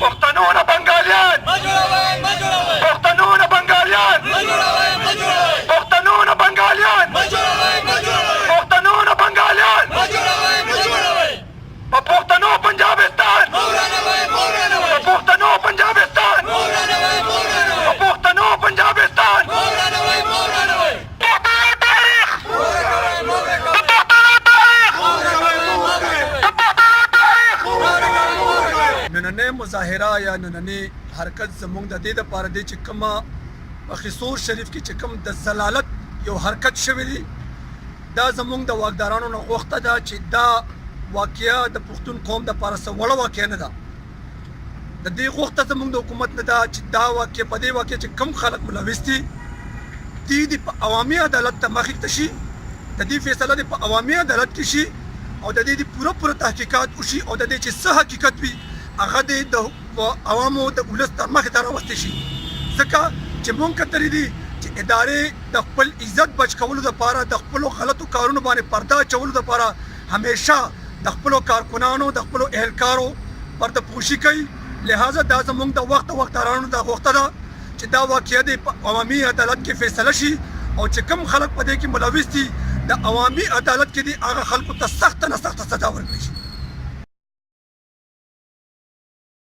پښتنو نه بنګالیان پښتنو نه بنګالیان پښتنو نه بنګالیان پښتنو نه بنګالیان په پښتنو پنجابستان په پښتنو پنجابستان په پښتنو پنجابستان نننۍ مظاهره یا نننۍ حرکت زموږ د دې دپاره دی چې کومه په خیسور شریف کې چې کوم د ضلالت یو حرکت شوی دی دا زموږ د واکدارانو نه غوښته ده چې دا واقعه د پښتون قوم دپاره څه وړه واقعه نه ده د دې غوښته زموږ د حکومت نه ده چې دا واقع په دې واقع چې کم خلک ملوث دي دې په عوامي عدالت ته مخې ته شي د دې فیصله دې په عوامي عدالت کې شي او د دې پوره تحقیقات وشي او د دې چې څه حقیقت وي هغه د عوامو د ولس تر مخې ته راوستی شي ځکه چې مونږ کتلی دي چې ادارې د خپل عزت بچ کولو دپاره د خپلو غلطو کارونو باندې پرده اچولو دپاره همیشه د خپلو کارکنانو د خپلو اهلکارو پرده پوشي کوي لہذا دا زموږ د وختارانو د غوښته ده چې دا واقعه د عوامي عدالت کې فیصله شي او چې کم خلک په دې کې ملوث دي د عوامي عدالت کې دي هغه خلکو ته سخته نه سخته سزا ورکړي شي